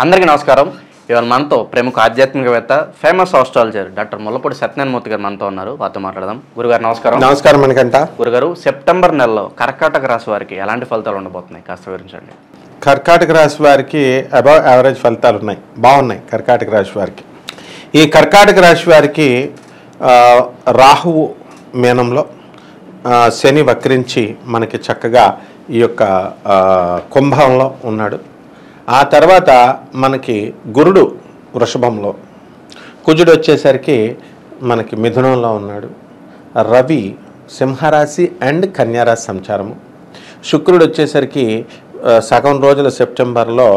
అందరికీ నమస్కారం. ఇవాళ మనతో ప్రముఖ ఆధ్యాత్మికవేత్త famous astrologer doctor Mullapudi Satyanarayana Murthy గారు మనతో ఉన్నారు. వారితో మాట్లాడదాం. గురుగారు నమస్కారం. నమస్కారం మనకంట. గురుగారు, సెప్టెంబర్ నెలలో కర్కాటక రాశి వారికి ఎలాంటి ఫలితాలు ఉండబోతున్నాయి కాస్త వివరించండి. కర్కాటక రాశి వారికి అబవ్ యావరేజ్ ఫలితాలు ఉన్నాయి, బాగున్నాయి. కర్కాటక రాశి వారికి ఈ కర్కాటక రాశి వారికి రాహువు మీనంలో, శని వక్రించి మనకి చక్కగా ఈ యొక్క కుంభంలో ఉన్నాడు. ఆ తర్వాత మనకి గురుడు వృషభంలో, కుజుడు వచ్చేసరికి మనకి మిథునంలో ఉన్నాడు. రవి సింహరాశి అండ్ కన్యారాశి సంచారము. శుక్రుడు వచ్చేసరికి సగం రోజులు సెప్టెంబర్లో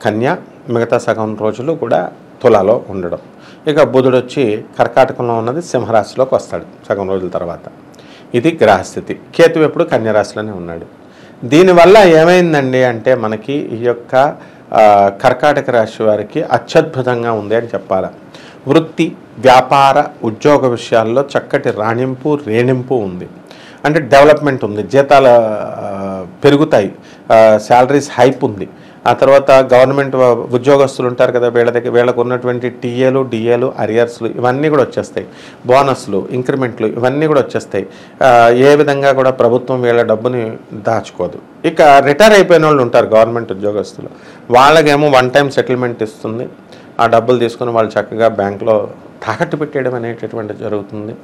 కన్యా, మిగతా సగం రోజులు కూడా తులాలో ఉండడం. ఇక బుధుడు వచ్చి కర్కాటకంలో ఉన్నది సింహరాశిలోకి వస్తాడు సగం రోజుల తర్వాత. ఇది గ్రహస్థితి. కేతు ఎప్పుడు కన్యారాశిలోనే ఉన్నాడు. దీనివల్ల ఏమైందండి అంటే మనకి ఈ యొక్క కర్కాటక రాశి వారికి అత్యద్భుతంగా ఉంది అని చెప్పాలి. వృత్తి, వ్యాపార, ఉద్యోగ విషయాల్లో చక్కటి రాణింపు, రేణింపు ఉంది. అంటే డెవలప్మెంట్ ఉంది, జీతాలు పెరుగుతాయి, శాలరీస్ హైప్ ఉంది. ఆ తర్వాత గవర్నమెంట్ ఉద్యోగస్తులు ఉంటారు కదా, వీళ్ళకు ఉన్నటువంటి టీఏలు, డిఏలు, అరియర్స్లు ఇవన్నీ కూడా వచ్చేస్తాయి. బోనస్లు, ఇంక్రిమెంట్లు ఇవన్నీ కూడా వచ్చేస్తాయి. ఏ విధంగా కూడా ప్రభుత్వం వీళ్ళ డబ్బుని దాచుకోదు. ఇక రిటైర్ అయిపోయిన వాళ్ళు ఉంటారు గవర్నమెంట్ ఉద్యోగస్తులు, వాళ్ళకేమో వన్ టైం సెటిల్మెంట్ ఇస్తుంది. ఆ డబ్బులు తీసుకుని వాళ్ళు చక్కగా బ్యాంకులో తాకట్టు పెట్టేయడం అనేటటువంటి జరుగుతుంది.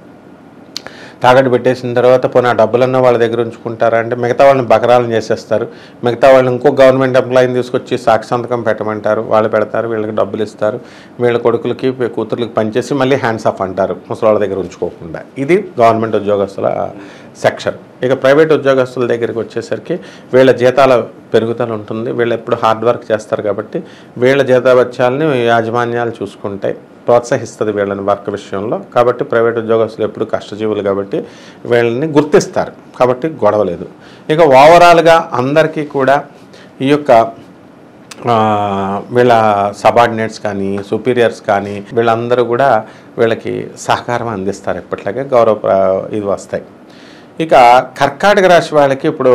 తాకట్టు పెట్టేసిన తర్వాత పోనీ ఆ డబ్బులన్నా వాళ్ళ దగ్గర ఉంచుకుంటారా అంటే మిగతా వాళ్ళని బకరాలను చేసేస్తారు. మిగతా వాళ్ళని ఇంకో గవర్నమెంట్ ఎంప్లాయీని తీసుకొచ్చి సాక్షి సంతకం పెట్టమంటారు, వాళ్ళు పెడతారు, వీళ్ళకి డబ్బులు ఇస్తారు. వీళ్ళ కొడుకులకి కూతుర్లకి పనిచేసి మళ్ళీ హ్యాండ్స్ ఆఫ్ అంటారు ముసలి దగ్గర ఉంచుకోకుండా. ఇది గవర్నమెంట్ ఉద్యోగస్తుల సెక్షన్. ఇక ప్రైవేట్ ఉద్యోగస్తుల దగ్గరికి వచ్చేసరికి వీళ్ళ జీతాల పెరుగుదల ఉంటుంది. వీళ్ళు ఎప్పుడు హార్డ్ వర్క్ చేస్తారు కాబట్టి వీళ్ళ జీతాబత్యాలని యాజమాన్యాలు చూసుకుంటాయి, ప్రోత్సహిస్తుంది వీళ్ళని వర్క్ విషయంలో. కాబట్టి ప్రైవేట్ ఉద్యోగస్తులు ఎప్పుడు కష్టజీవులు కాబట్టి వీళ్ళని గుర్తిస్తారు, కాబట్టి గొడవలేదు. ఇక ఓవరాల్గా అందరికీ కూడా ఈ యొక్క వీళ్ళ సబార్డినేట్స్ కానీ, సుపీరియర్స్ కానీ వీళ్ళందరూ కూడా వీళ్ళకి సహకారం అందిస్తారు. ఎప్పట్లాగే గౌరవ ఇది వస్తాయి. ఇక కర్కాటక రాశి వాళ్ళకి ఇప్పుడు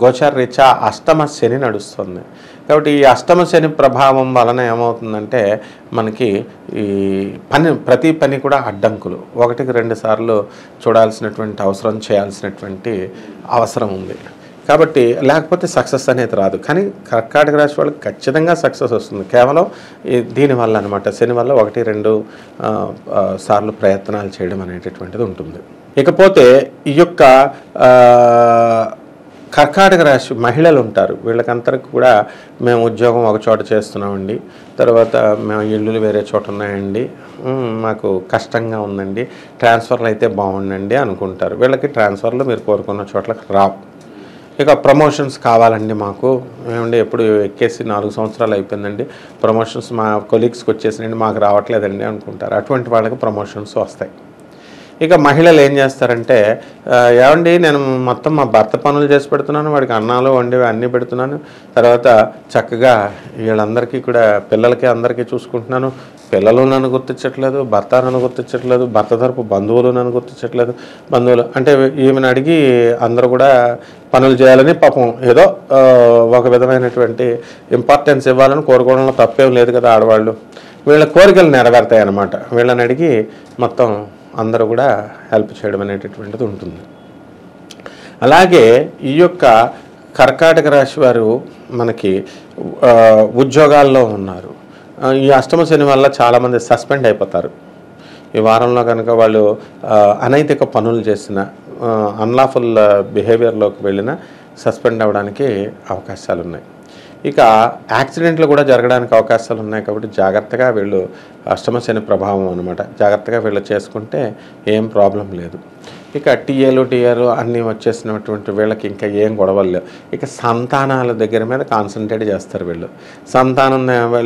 గోచార రీత్యా అష్టమ శని నడుస్తుంది. కాబట్టి ఈ అష్టమ శని ప్రభావం వలన ఏమవుతుందంటే మనకి ఈ ప్రతి పని కూడా అడ్డంకులు, 1-2 సార్లు చూడాల్సినటువంటి అవసరం, చేయాల్సినటువంటి అవసరం ఉంది. కాబట్టి లేకపోతే సక్సెస్ అనేది రాదు. కానీ కర్కాటక రాశి వాళ్ళకి ఖచ్చితంగా సక్సెస్ వస్తుంది కేవలం దీనివల్ల అనమాట. శని వల్ల 1-2 సార్లు ప్రయత్నాలు చేయడం అనేటటువంటిది ఉంటుంది. ఇకపోతే ఈ యొక్క కర్కాటక రాశి మహిళలు ఉంటారు, వీళ్ళకందరికి కూడా మేము ఉద్యోగం ఒక చోట చేస్తున్నామండి, తర్వాత మేము ఇల్లులు వేరే చోట ఉన్నాయండి, మాకు కష్టంగా ఉందండి, ట్రాన్స్ఫర్లు అయితే బాగుండండి అనుకుంటారు. వీళ్ళకి ట్రాన్స్ఫర్లు మీరు కోరుకున్న చోట్లకి రావు. ఇక ప్రమోషన్స్ కావాలండి మాకు, ఏమండి ఎప్పుడు ఎక్కేసి 4 సంవత్సరాలు అయిపోయిందండి, ప్రమోషన్స్ మా కొలీగ్స్కి వచ్చేసినండి, మాకు రావట్లేదండి అనుకుంటారు. అటువంటి వాళ్ళకి ప్రమోషన్స్ వస్తాయి. ఇక మహిళలు ఏం చేస్తారంటే, ఏమండి నేను మొత్తం మా భర్త పనులు చేసి పెడుతున్నాను, వాడికి అన్నాలు వండివి అన్నీ పెడుతున్నాను, తర్వాత చక్కగా వీళ్ళందరికీ కూడా పిల్లలకి అందరికీ చూసుకుంటున్నాను, పిల్లలు నన్ను గుర్తించట్లేదు, భర్త నన్ను గుర్తించట్లేదు, భర్త తరపు బంధువులు నన్ను గుర్తించట్లేదు. బంధువులు అంటే ఈమెను అడిగి అందరూ కూడా పనులు చేయాలని పాపం ఏదో ఒక విధమైనటువంటి ఇంపార్టెన్స్ ఇవ్వాలని కోరుకోవడంలో తప్పేం లేదు కదా ఆడవాళ్ళు. వీళ్ళ కోరికలు నెరవేరుతాయి అన్నమాట. వీళ్ళని అడిగి మొత్తం అందరూ కూడా హెల్ప్ చేయడం అనేటటువంటిది ఉంటుంది. అలాగే ఈ యొక్క కర్కాటక రాశి వారు మనకి ఉద్యోగాల్లో ఉన్నారు. ఈ అష్టమ శని వల్ల చాలామంది సస్పెండ్ అయిపోతారు. ఈ వారంలో కనుక వాళ్ళు అనైతిక పనులు చేసిన, అన్లాఫుల్ బిహేవియర్లోకి వెళ్ళిన సస్పెండ్ అవ్వడానికి అవకాశాలు ఉన్నాయి. ఇక యాక్సిడెంట్లు కూడా జరగడానికి అవకాశాలు ఉన్నాయి. కాబట్టి జాగ్రత్తగా వీళ్ళు అష్టమ శని ప్రభావం అనమాట, జాగ్రత్తగా వీళ్ళు చేసుకుంటే ఏం ప్రాబ్లం లేదు. ఇక టీఏలు అన్నీ వచ్చేసినటువంటి వీళ్ళకి ఇంకా ఏం గొడవలు లేవు. ఇక సంతానాల దగ్గర మీద కాన్సన్ట్రేట్ చేస్తారు వీళ్ళు. సంతానం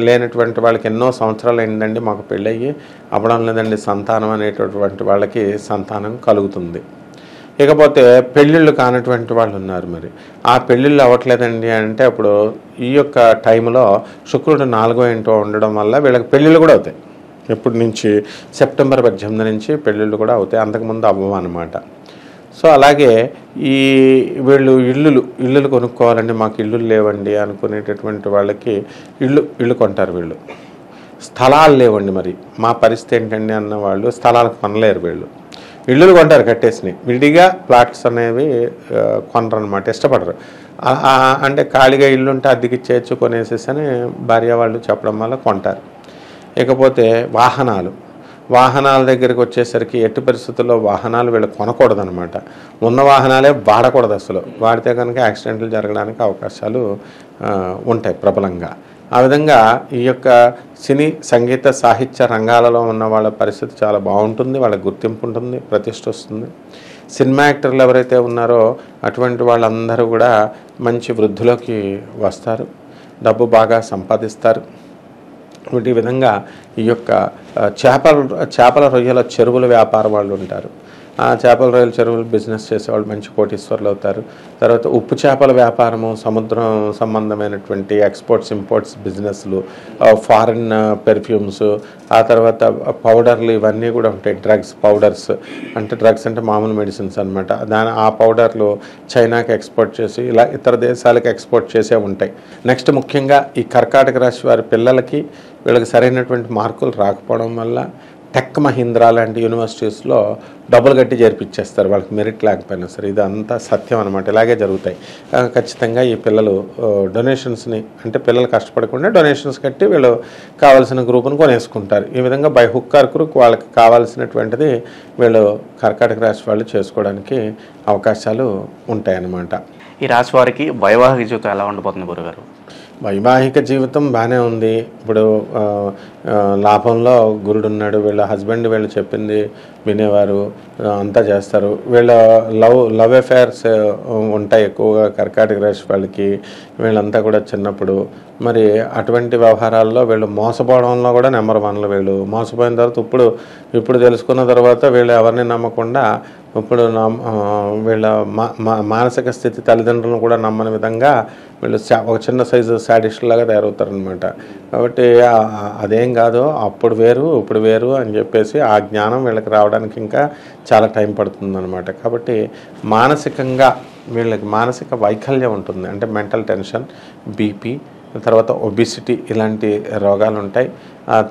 లేనటువంటి వాళ్ళకి ఎన్నో సంవత్సరాలు అయిందండి మాకు పెళ్ళయ్యి అవ్వడం లేదండి సంతానం అనేటటువంటి వాళ్ళకి సంతానం కలుగుతుంది. ఇకపోతే పెళ్ళిళ్ళు కానటువంటి వాళ్ళు ఉన్నారు, మరి ఆ పెళ్ళిళ్ళు అవ్వట్లేదండి అంటే అప్పుడు ఈ యొక్క టైంలో శుక్రుడు 4వ ఇంట్లో ఉండడం వల్ల వీళ్ళకి పెళ్ళిళ్ళు కూడా అవుతాయి. ఎప్పటి నుంచి సెప్టెంబర్ 18 నుంచి పెళ్ళిళ్ళు కూడా అవుతాయి, అంతకుముందు అవ్వవు అనమాట. సో అలాగే ఈ వీళ్ళు ఇల్లులు కొనుక్కోవాలండి, మాకు ఇల్లులు లేవండి అనుకునేటటువంటి వాళ్ళకి ఇల్లు కొంటారు వీళ్ళు. స్థలాలు లేవండి, మరి మా పరిస్థితి ఏంటండి అన్న వాళ్ళు స్థలాలకు కొనలేరు. వీళ్ళు ఇల్లులు కొంటారు కట్టేసినాయి, విడిగా ప్లాట్స్ అనేవి కొనరనమాట, ఇష్టపడరు. అంటే ఖాళీగా ఇల్లు ఉంటే అద్దెకి ఇచ్చేయచ్చు కొనేసేసి భార్య వాళ్ళు చెప్పడం వల్ల కొంటారు. ఇకపోతే వాహనాల దగ్గరికి వచ్చేసరికి ఎట్టి పరిస్థితుల్లో వాహనాలు వీళ్ళు కొనకూడదు అనమాట. ఉన్న వాహనాలే వాడకూడదు, అసలు వాడితే కనుక యాక్సిడెంట్లు జరగడానికి అవకాశాలు ఉంటాయి ప్రబలంగా. ఆ విధంగా ఈ యొక్క సినీ సంగీత సాహిత్య రంగాలలో ఉన్న వాళ్ళ పరిస్థితి చాలా బాగుంటుంది, వాళ్ళకి గుర్తింపు ఉంటుంది, ప్రతిష్ట వస్తుంది. సినిమా యాక్టర్లు ఎవరైతే ఉన్నారో అటువంటి వాళ్ళందరూ కూడా మంచి వృద్ధిలోకి వస్తారు, డబ్బు బాగా సంపాదిస్తారు. ఈ విధంగా ఈ యొక్క చేపల రొయ్యల చెరువుల వ్యాపారం వాళ్ళు ఉంటారు. ఆ చేపల రొయ్యల చెరువులు బిజినెస్ చేసేవాళ్ళు మంచి కోటీశ్వర్లు అవుతారు. తర్వాత ఉప్పు చేపల వ్యాపారము, సముద్రం సంబంధమైనటువంటి ఎక్స్పోర్ట్స్ ఇంపోర్ట్స్ బిజినెస్లు, ఫారిన్ పెర్ఫ్యూమ్స్, ఆ తర్వాత పౌడర్లు, ఇవన్నీ కూడా ఉంటాయి. పౌడర్స్ అంటే మామూలు మెడిసిన్స్ అనమాట. ఆ పౌడర్లు చైనాకి ఎక్స్పోర్ట్ చేసి ఇలా ఇతర దేశాలకు ఎక్స్పోర్ట్ చేసే ఉంటాయి. నెక్స్ట్ ముఖ్యంగా ఈ కర్కాటక రాశి వారి పిల్లలకి వీళ్ళకి సరైనటువంటి మార్కులు రాకపోవడం వల్ల టెక్ మహీంద్రా లాంటి యూనివర్సిటీస్లో డబ్బులు కట్టి చేర్పించేస్తారు, వాళ్ళకి మెరిట్ లేకపోయినా సరే. ఇదంతా సత్యం అనమాట, ఇలాగే జరుగుతాయి. ఖచ్చితంగా ఈ పిల్లలు డొనేషన్స్ని, అంటే పిల్లలు కష్టపడకుండా డొనేషన్స్ కట్టి వీళ్ళు కావాల్సిన గ్రూపును కొనేసుకుంటారు. ఈ విధంగా బై హుక్ ఆర్ క్రూక్ వాళ్ళకి కావాల్సినటువంటిది వీళ్ళు కర్కాటక రాశి వాళ్ళు చేసుకోవడానికి అవకాశాలు ఉంటాయన్నమాట. ఈ రాశి వారికి వైవాహిక జీవితం ఎలా ఉండబోతుంది గురుగారు? వైవాహిక జీవితం బాగానే ఉంది. ఇప్పుడు లాభంలో గురుడు ఉన్నాడు, వీళ్ళ హస్బెండ్ వీళ్ళు చెప్పింది వినేవారు, అంతా చేస్తారు. వీళ్ళ లవ్ అఫైర్స్ ఉంటాయి ఎక్కువగా కర్కాటక రాశి వాళ్ళకి. వీళ్ళంతా కూడా చిన్నప్పుడు మరి అటువంటి వ్యవహారాల్లో వీళ్ళు మోసపోవడంలో కూడా నెంబర్ వన్లు. వీళ్ళు మోసపోయిన తర్వాత ఇప్పుడు తెలుసుకున్న తర్వాత వీళ్ళు ఎవరిని నమ్మకుండా ఇప్పుడు వీళ్ళ మానసిక స్థితి తల్లిదండ్రులను కూడా నమ్మని విధంగా వీళ్ళు ఒక చిన్న సైజు సాడిస్ట్లాగా తయారవుతారనమాట. కాబట్టి అదేం కాదు, అప్పుడు వేరు ఇప్పుడు వేరు అని చెప్పేసి ఆ జ్ఞానం వీళ్ళకి రావడానికి ఇంకా చాలా టైం పడుతుందన్నమాట. కాబట్టి మానసికంగా వీళ్ళకి మానసిక వైకల్యం ఉంటుంది, అంటే మెంటల్ టెన్షన్, బీపీ, తర్వాత ఒబిసిటీ, ఇలాంటి రోగాలు ఉంటాయి.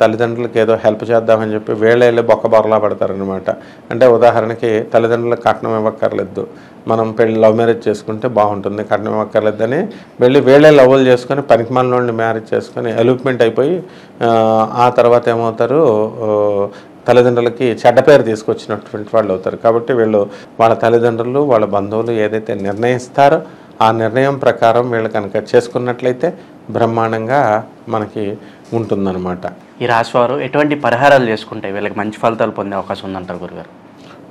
తల్లిదండ్రులకు ఏదో హెల్ప్ చేద్దామని చెప్పి వీళ్ళే బొక్క బొరలా పడతారనమాట. అంటే ఉదాహరణకి తల్లిదండ్రులకు కట్నం ఇవ్వక్కర్లేదు, మనం లవ్ మ్యారేజ్ చేసుకుంటే బాగుంటుంది, కట్నం ఇవ్వక్కర్లేదని వీళ్ళే లవ్లు చేసుకొని పనికిమాలిన వాళ్ళని మ్యారేజ్ చేసుకొని ఎలూప్మెంట్ అయిపోయి ఆ తర్వాత ఏమవుతారు, తల్లిదండ్రులకి చెడ్డ పేరు తీసుకొచ్చినటువంటి వాళ్ళు అవుతారు. కాబట్టి వీళ్ళు వాళ్ళ తల్లిదండ్రులు వాళ్ళ బంధువులు ఏదైతే నిర్ణయిస్తారో ఆ నిర్ణయం ప్రకారం వీళ్ళు కనుక చేసుకున్నట్లయితే బ్రహ్మాండంగా మనకి ఉంటుందన్నమాట. ఈ రాశివారు ఎటువంటి పరిహారాలు చేసుకుంటే వీళ్ళకి మంచి ఫలితాలు పొందే అవకాశం ఉందంటారు గురుగారు?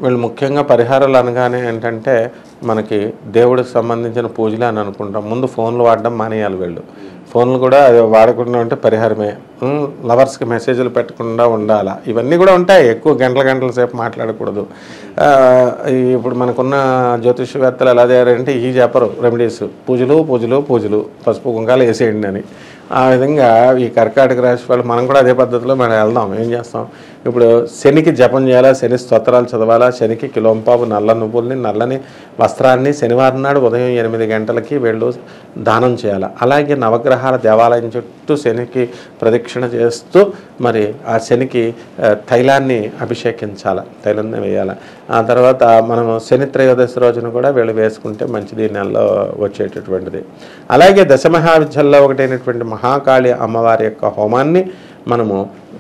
వీళ్ళు ముఖ్యంగా పరిహారాలు అనగానే ఏంటంటే మనకి దేవుడికి సంబంధించిన పూజలే అని అనుకుంటాం. ముందు ఫోన్లు వాడడం మానేయాలి వీళ్ళు. ఫోన్లు కూడా వాడకుండా ఉంటే పరిహారమే. లవర్స్కి మెసేజ్లు పెట్టకుండా ఉండాలా, ఇవన్నీ కూడా ఉంటాయి. ఎక్కువ గంటల సేపు మాట్లాడకూడదు. ఇప్పుడు మనకున్న జ్యోతిష్యవేత్తలు ఎలా తయారంటే ఈ చెప్పరు రెమెడీస్, పూజలు పసుపు కుంకాలు వేసేయండి అని. ఆ విధంగా ఈ కర్కాటక రాశి వాళ్ళు మనం కూడా అదే పద్ధతిలో మనం వెళ్దాం. ఏం చేస్తాం, ఇప్పుడు శనికి జపం చేయాలా, శని స్తోత్రాలు చదవాలా, శనికి కిలోంపావు నల్ల నువ్వుల్ని, నల్లని వస్త్రాన్ని శనివారం నాడు ఉదయం 8 గంటలకి వీళ్ళు దానం చేయాలి. అలాగే నవగ్రహాల దేవాలయం చుట్టూ శనికి ప్రదక్షిణ చేస్తూ మరి ఆ శనికి తైలాన్ని అభిషేకించాలి, తైలాన్ని వేయాలి. ఆ తర్వాత మనం శని త్రయోదశి రోజున కూడా వీళ్ళు వేసుకుంటే మంచిది, నెలలో వచ్చేటటువంటిది. అలాగే దశమహావిద్యల్లో ఒకటైనటువంటి మహాకాళి అమ్మవారి యొక్క హోమాన్ని మనము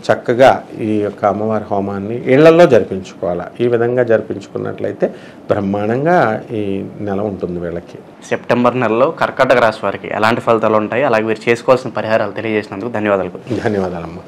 చక్కగా ఈ యొక్క అమ్మవారి హోమాన్ని ఇళ్లలో జరిపించుకోవాలి. ఈ విధంగా జరిపించుకున్నట్లయితే బ్రహ్మాండంగా ఈ నెల ఉంటుంది వీళ్ళకి. సెప్టెంబర్ నెలలో కర్కాటక రాశి వారికి ఎలాంటి ఫలితాలు ఉంటాయి, అలాగే వీరు చేసుకోవాల్సిన పరిహారాలు తెలియజేసినందుకు ధన్యవాదాలు. ధన్యవాదాలమ్మా.